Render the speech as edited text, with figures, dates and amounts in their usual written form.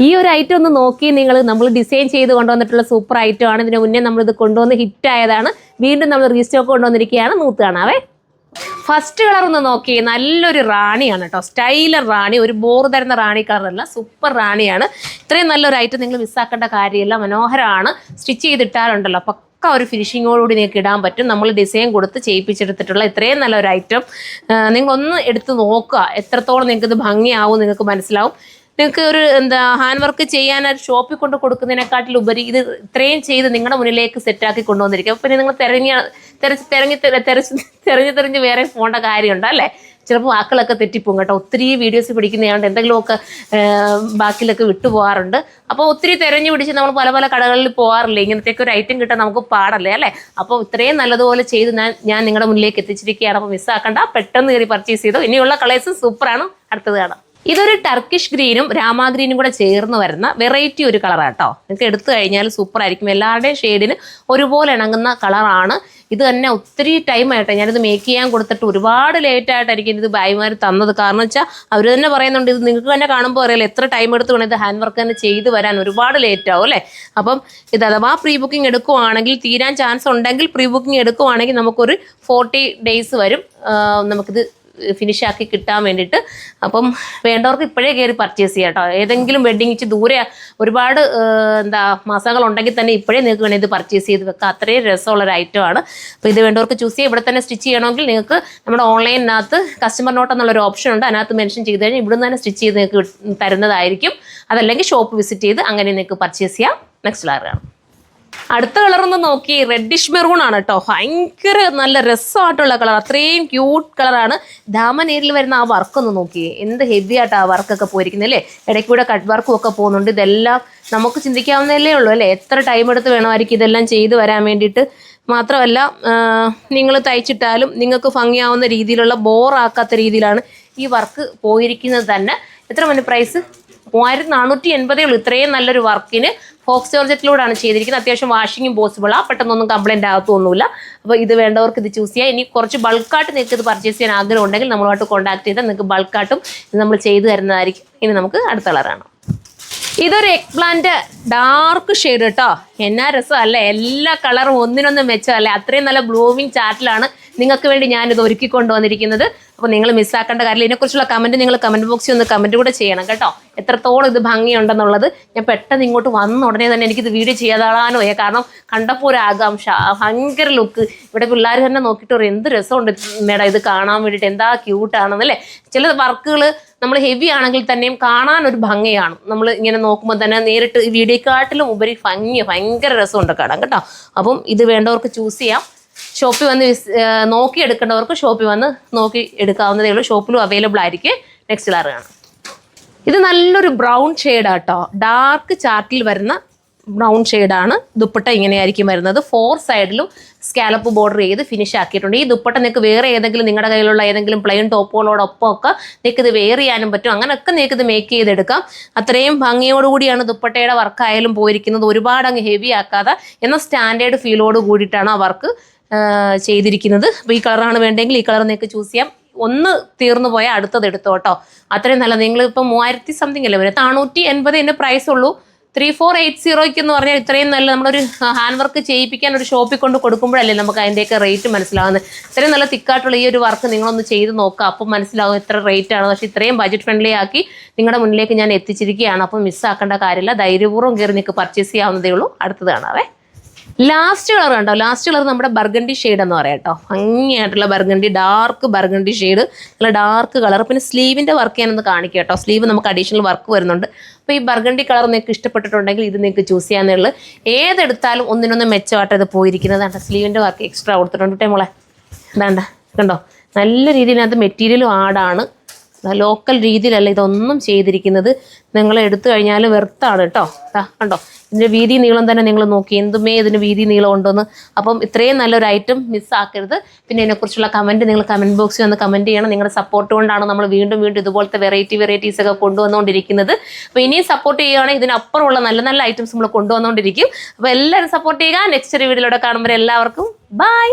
ഈ ഒരു ഐറ്റം ഒന്ന് നോക്കി നമ്മൾ ഡിസൈൻ ചെയ്ത് കൊണ്ടുവന്നിട്ടുള്ള സൂപ്പർ ഐറ്റം ആണ്. ഇതിന് മുന്നേ നമ്മളിത് കൊണ്ടുവന്ന് ഹിറ്റായതാണ്. വീണ്ടും നമ്മൾ റീസ്റ്റോക്ക് കൊണ്ടുവന്നിരിക്കുകയാണ്. നൂത്ത് കാണാവേ. ഫസ്റ്റ് കളർ ഒന്ന് നോക്കി, നല്ലൊരു റാണിയാണ് കേട്ടോ. സ്റ്റൈലർ റാണി, ഒരു ബോർ തരുന്ന റാണി കളറല്ല, സൂപ്പർ റാണിയാണ്. ഇത്രയും നല്ലൊരു ഐറ്റം നിങ്ങൾ മിസ്സാക്കേണ്ട കാര്യമില്ല. മനോഹരമാണ്. സ്റ്റിച്ച് ചെയ്തിട്ടാലുണ്ടല്ലോ പക്ക ഒരു ഫിനിഷിങ്ങോടുകൂടി നിങ്ങൾക്ക് ഇടാൻ പറ്റും. നമ്മൾ ഡിസൈൻ കൊടുത്ത് ചെയ്യിപ്പിച്ചെടുത്തിട്ടുള്ള ഇത്രയും നല്ലൊരു ഐറ്റം നിങ്ങളൊന്ന് എടുത്ത് നോക്കുക. എത്രത്തോളം നിങ്ങൾക്കിത് ഭംഗിയാവും നിങ്ങൾക്ക് മനസ്സിലാവും. നിങ്ങൾക്ക് ഒരു ഹാൻഡ് വർക്ക് ചെയ്യാനായിട്ട് ഷോപ്പിൽ കൊണ്ട് കൊടുക്കുന്നതിനെക്കാട്ടിലുപരി ഇത് ഇത്രയും ചെയ്ത് നിങ്ങളുടെ മുന്നിലേക്ക് സെറ്റാക്കി കൊണ്ടുവന്നിരിക്കും. അപ്പം പിന്നെ നിങ്ങൾ തെരഞ്ഞ് വേറെ പോകേണ്ട കാര്യമുണ്ട് അല്ലേ? ചിലപ്പോൾ വാക്കുകളൊക്കെ തെറ്റിപ്പോകും കേട്ടോ. ഒത്തിരി വീഡിയോസ് പിടിക്കുന്നതുകൊണ്ട് എന്തെങ്കിലുമൊക്കെ ബാക്കിലൊക്കെ വിട്ടു പോകാറുണ്ട്. അപ്പോൾ ഒത്തിരി തെരഞ്ഞു പിടിച്ച് നമ്മൾ പല പല കടകളിൽ പോകാറില്ലേ? ഇങ്ങനത്തെയൊക്കെ ഒരു ഐറ്റം കിട്ടാൻ നമുക്ക് പാടല്ലേ അല്ലേ? അപ്പോൾ ഇത്രയും നല്ലതുപോലെ ചെയ്ത് ഞാൻ നിങ്ങളുടെ മുന്നിലേക്ക് എത്തിച്ചിരിക്കുകയാണ്. അപ്പോൾ മിസ്സാക്കണ്ട, പെട്ടെന്ന് കയറി പർച്ചേസ് ചെയ്തു. ഇനിയുള്ള കളേഴ്സും സൂപ്പറാണ്. അടുത്തത് കാണാം. ഇതൊരു ടർക്കിഷ് ഗ്രീനും രാമാ ഗ്രീനും കൂടെ ചേർന്ന് വരുന്ന വെറൈറ്റി ഒരു കളറാണ് കേട്ടോ. നിങ്ങൾക്ക് എടുത്തു കഴിഞ്ഞാൽ സൂപ്പർ ആയിരിക്കും. എല്ലാവരുടെയും ഷെയ്ഡിന് ഒരുപോലെ ഇണങ്ങുന്ന കളറാണ്. ഇത് തന്നെ ഒത്തിരി ടൈമായിട്ടെ ഞാനിത് മേക്ക് ചെയ്യാൻ കൊടുത്തിട്ട് ഒരുപാട് ലേറ്റായിട്ടായിരിക്കും ഇത് ഭായിമാർ തന്നത്. കാരണം വെച്ചാൽ അവർ തന്നെ പറയുന്നുണ്ട്, ഇത് നിങ്ങൾക്ക് തന്നെ കാണുമ്പോൾ അറിയാലോ എത്ര ടൈം എടുത്ത് വേണം ഇത് ഹാൻഡ് വർക്ക് തന്നെ ചെയ്ത് വരാൻ. ഒരുപാട് ലേറ്റ് ആവും അല്ലേ? അപ്പം ഇത് അഥവാ പ്രീ ബുക്കിംഗ് എടുക്കുവാണെങ്കിൽ, തീരാൻ ചാൻസ് ഉണ്ടെങ്കിൽ പ്രീ ബുക്കിംഗ് എടുക്കുവാണെങ്കിൽ നമുക്കൊരു 40 days വരും നമുക്കിത് ഫിനിഷാക്കി കിട്ടാൻ വേണ്ടിയിട്ട്. അപ്പം വേണ്ടവർക്ക് ഇപ്പോഴേ കയറി പർച്ചേസ് ചെയ്യാം കേട്ടോ. ഏതെങ്കിലും വെഡ്ഡിങ് ഇച്ച് ദൂരെ ഒരുപാട് മാസങ്ങളുണ്ടെങ്കിൽ തന്നെ ഇപ്പോഴേ നിങ്ങൾക്ക് വേണമെങ്കിൽ ഇത് പർച്ചേസ് ചെയ്ത് വെക്കാം. അത്രയും രസമുള്ളൊരു ഐറ്റമാണ്. അപ്പോൾ ഇത് വേണ്ടവർക്ക് ചൂസ് ചെയ്യാം. ഇവിടെ തന്നെ സ്റ്റിച്ച് ചെയ്യണമെങ്കിൽ നിങ്ങൾക്ക് നമ്മുടെ ഓൺലൈനിനകത്ത് കസ്റ്റമർ നോട്ട് എന്നുള്ളൊരു ഓപ്ഷൻ ഉണ്ട്. അതിനകത്ത് മെൻഷൻ ചെയ്ത് കഴിഞ്ഞാൽ ഇവിടെ നിന്ന് തന്നെ സ്റ്റിച്ച് ചെയ്ത് നിങ്ങൾക്ക് തരുന്നതായിരിക്കും. അതല്ലെങ്കിൽ ഷോപ്പ് വിസിറ്റ് ചെയ്ത് അങ്ങനെ നിങ്ങൾക്ക് പർച്ചേസ് ചെയ്യാം. നെക്സ്റ്റ് കളറാണ്. അടുത്ത കളറൊന്ന് നോക്കി, റെഡിഷ് മെറൂൺ ആണ് കേട്ടോ. ഭയങ്കര നല്ല രസമായിട്ടുള്ള കളർ, അത്രയും ക്യൂട്ട് കളറാണ്. ദാമനേരിൽ വരുന്ന ആ വർക്കൊന്ന് നോക്കിയേ, എന്ത് ഹെവി ആയിട്ട് ആ വർക്കൊക്കെ പോയിരിക്കുന്നത് അല്ലേ? ഇടയ്ക്ക് കൂടെ കട്ട് വർക്കും ഒക്കെ പോകുന്നുണ്ട്. ഇതെല്ലാം നമുക്ക് ചിന്തിക്കാവുന്നതല്ലേ ഉള്ളൂ അല്ലേ? എത്ര ടൈം എടുത്ത് വേണമായിരിക്കും ഇതെല്ലാം ചെയ്ത് വരാൻ വേണ്ടിയിട്ട്. മാത്രമല്ല നിങ്ങൾ തയ്ച്ചിട്ടാലും നിങ്ങൾക്ക് ഭംഗിയാവുന്ന രീതിയിലുള്ള ബോറാക്കാത്ത രീതിയിലാണ് ഈ വർക്ക് പോയിരിക്കുന്നത് തന്നെ. എത്ര മണി പ്രൈസ്? 3480 ഉള്ളൂ. ഇത്രയും നല്ലൊരു വർക്കിന് ഫോക്സ് ജോർജറ്റിലൂടെയാണ് ചെയ്തിരിക്കുന്നത്. അത്യാവശ്യം വാഷിങ്ങും പോസിബിളാണ്. പെട്ടെന്നൊന്നും കംപ്ലൈൻറ്റ് ആകത്തൊന്നുമില്ല. അപ്പോൾ ഇത് വേണ്ടവർക്ക് ഇത് ചൂസ് ചെയ്യാം. ഇനി കുറച്ച് ബൾക്കായിട്ട് നിങ്ങൾക്ക് ഇത് പർച്ചേസ് ചെയ്യാൻ ആഗ്രഹം ഉണ്ടെങ്കിൽ നമ്മളുമായിട്ട് കോൺടാക്ട് ചെയ്താൽ നിങ്ങൾക്ക് ബൾക്കായിട്ടും ഇത് നമ്മൾ ചെയ്തു തരുന്നതായിരിക്കും. ഇനി നമുക്ക് അടുത്ത കളറാണ്. ഇതൊരു എഗ് പ്ലാന്റ് ഡാർക്ക് ഷെയ്ഡ് കേട്ടോ. എന്നാ രസമല്ലേ? എല്ലാ കളറും ഒന്നിനൊന്നും മെച്ചമല്ലേ? അത്രയും നല്ല ബ്ലൂമിങ് ചാർട്ടിലാണ് നിങ്ങൾക്ക് വേണ്ടി ഞാനിത് ഒരുക്കി കൊണ്ടുവന്നിരിക്കുന്നത്. അപ്പോൾ നിങ്ങൾ മിസ്സാക്കേണ്ട കാര്യമില്ല. ഇതിനെക്കുറിച്ചുള്ള കമൻറ്റ് നിങ്ങൾ കമൻറ്റ് ബോക്സിൽ ഒന്ന് കമൻറ്റ് കൂടെ ചെയ്യണം കേട്ടോ. എത്രത്തോളം ഇത് ഭംഗിയുണ്ടെന്നുള്ളത്. ഞാൻ പെട്ടെന്ന് ഇങ്ങോട്ട് വന്ന ഉടനെ തന്നെ എനിക്കിത് വീഡിയോ ചെയ്യാതാളാനോ കാരണം കണ്ടപ്പോൾ ഒരു ആകാംക്ഷ, ഭയങ്കര ലുക്ക്. ഇവിടെ പിള്ളേർ തന്നെ നോക്കിയിട്ട് പറയും എന്ത് രസമുണ്ട് മേഡം ഇത് കാണാൻ വേണ്ടിയിട്ട്, എന്താ ക്യൂട്ടാണെന്നല്ലേ. ചില വർക്കുകൾ നമ്മൾ ഹെവി ആണെങ്കിൽ തന്നെയും കാണാൻ ഒരു ഭംഗിയാണ്. നമ്മൾ ഇങ്ങനെ നോക്കുമ്പോൾ തന്നെ നേരിട്ട് ഈ വീഡിയോക്കാട്ടിലും ഉപരി ഭയങ്കര രസമുണ്ട് കാണാൻ കേട്ടോ. അപ്പം ഇത് വേണ്ടവർക്ക് ചൂസ് ചെയ്യാം. ഷോപ്പിൽ വന്ന് നോക്കി എടുക്കേണ്ടവർക്ക് ഷോപ്പിൽ വന്ന് നോക്കി എടുക്കാവുന്നതേ ഉള്ളൂ. ഷോപ്പിലും അവൈലബിൾ ആയിരിക്കും. നെക്സ്റ്റ് കളർ കാണാം. ഇത് നല്ലൊരു ബ്രൗൺ ഷെയ്ഡാണ് കേട്ടോ. ഡാർക്ക് ചാർട്ടിൽ വരുന്ന ബ്രൗൺ ഷെയ്ഡാണ്. ദുപ്പട്ട ഇങ്ങനെയായിരിക്കും വരുന്നത്. 4 സൈഡിലും സ്കാലപ്പ് ബോർഡർ ചെയ്ത് ഫിനിഷ് ആക്കിയിട്ടുണ്ട്. ഈ ദുപ്പട്ട നിങ്ങൾക്ക് വേറെ ഏതെങ്കിലും നിങ്ങളുടെ കയ്യിലുള്ള ഏതെങ്കിലും പ്ലെയിൻ ടോപ്പുകളോടൊപ്പം ഒക്കെ നിങ്ങൾക്ക് ഇത് വെയർ ചെയ്യാനും പറ്റും. അങ്ങനെയൊക്കെ നിങ്ങൾക്ക് ഇത് മേക്ക് ചെയ്തെടുക്കാം. അത്രയും ഭംഗിയോടുകൂടിയാണ് ദുപ്പട്ടയുടെ വർക്കായാലും പോയിരിക്കുന്നത്. ഒരുപാട് അങ്ങ് ഹെവി ആക്കാതെ എന്നാൽ സ്റ്റാൻഡേർഡ് ഫീലോട് കൂടിയിട്ടാണ് ആ വർക്ക് ചെയ്തിരിക്കുന്നത്. അപ്പോൾ ഈ കളറാണ് വേണ്ടെങ്കിൽ ഈ കളർ നിങ്ങൾക്ക് ചൂസ് ചെയ്യാം. ഒന്ന് തീർന്നു പോയാൽ അടുത്തത് എടുത്തോ കേട്ടോ. അത്രയും നല്ല. നിങ്ങളിപ്പോൾ 3000 സംതിങ് അല്ലേ വരും. 480 എൻ്റെ പ്രൈസ് ഉള്ളൂ. 3480 എന്ന് പറഞ്ഞാൽ ഇത്രയും നല്ല നമ്മളൊരു ഹാൻഡ് വർക്ക് ചെയ്യിപ്പിക്കാൻ ഒരു ഷോപ്പിൽ കൊണ്ട് കൊടുക്കുമ്പോഴല്ലേ നമുക്ക് അതിൻ്റെയൊക്കെ റേറ്റ് മനസ്സിലാവുന്നത്. ഇത്രയും നല്ല തിക്കായിട്ടുള്ള ഈ ഒരു വർക്ക് നിങ്ങളൊന്ന് ചെയ്ത് നോക്കുക. അപ്പം മനസ്സിലാവും എത്ര റേറ്റ് ആണ്. പക്ഷേ ഇത്രയും ബഡ്ജറ്റ് ഫ്രണ്ട്ലി ആക്കി നിങ്ങളുടെ മുന്നിലേക്ക് ഞാൻ എത്തിച്ചിരിക്കുകയാണ്. അപ്പം മിസ്സാക്കേണ്ട കാര്യമില്ല. ധൈര്യപൂർവ്വം കയറി നിങ്ങൾക്ക് പർച്ചേസ് ചെയ്യാവുന്നതേ ഉള്ളൂ. അടുത്തത് കാണാവേ. ലാസ്റ്റ് കളർ കണ്ടോ. ലാസ്റ്റ് കളർ നമ്മുടെ ബർഗണ്ടി ഷെയ്ഡ് എന്ന് പറയാം കേട്ടോ. ഭംഗിയായിട്ടുള്ള ബർഗണ്ടി, ഡാർക്ക് ബർഗണ്ടി ഷെയ്ഡ്, നല്ല ഡാർക്ക് കളർ. പിന്നെ സ്ലീവിൻ്റെ വർക്ക് ഞാനൊന്ന് കാണിക്കാം കേട്ടോ. സ്ലീവ് നമുക്ക് അഡീഷണൽ വർക്ക് വരുന്നുണ്ട്. അപ്പോൾ ഈ ബർഗണ്ടി കളർ നിങ്ങൾക്ക് ഇഷ്ടപ്പെട്ടിട്ടുണ്ടെങ്കിൽ ഇത് നിങ്ങൾക്ക് ചൂസ് ചെയ്യാന്നുള്ളത്. ഏതെടുത്താലും ഒന്നിനൊന്നും മെച്ചമായിട്ട് ഇത് പോയിരിക്കുന്നതാണ്. സ്ലീവിൻ്റെ വർക്ക് എക്സ്ട്രാ കൊടുത്തിട്ടുണ്ട് കേട്ടോ മോളെ. ഇതാണ്ട കണ്ടോ, നല്ല രീതിയിനകത്ത് മെറ്റീരിയലും ആടാണ്. ലോക്കൽ രീതിയിലല്ല ഇതൊന്നും ചെയ്തിരിക്കുന്നത്. നിങ്ങൾ എടുത്തു കഴിഞ്ഞാൽ വെറുത്താണ് കേട്ടോ. കണ്ടോ, ഇതിൻ്റെ വീതി നീളം തന്നെ നിങ്ങൾ നോക്കി, എന്തുമേ ഇതിന് വീതി നീളം ഉണ്ടോന്ന്. അപ്പം ഇത്രയും നല്ലൊരു ഐറ്റം മിസ്സാക്കരുത്. പിന്നെ ഇതിനെക്കുറിച്ചുള്ള കമൻറ്റ് നിങ്ങൾ കമൻറ്റ് ബോക്സിൽ വന്ന് കമൻറ്റ് ചെയ്യണം. നിങ്ങളുടെ സപ്പോർട്ട് കൊണ്ടാണ് നമ്മൾ വീണ്ടും ഇതുപോലത്തെ വെറൈറ്റീസ് ഒക്കെ കൊണ്ടുവന്നുകൊണ്ടിരിക്കുന്നത്. അപ്പോൾ ഇനിയും സപ്പോർട്ട് ചെയ്യുകയാണെങ്കിൽ ഇതിനപ്പുറമുള്ള നല്ല നല്ല ഐറ്റംസ് നമ്മൾ കൊണ്ടുവന്നുകൊണ്ടിരിക്കും. അപ്പോൾ എല്ലാവരും സപ്പോർട്ട് ചെയ്യുക. നെക്സ്റ്റ് ഒരു വീഡിയോയിലൂടെ കാണുമ്പോൾ എല്ലാവർക്കും ബൈ.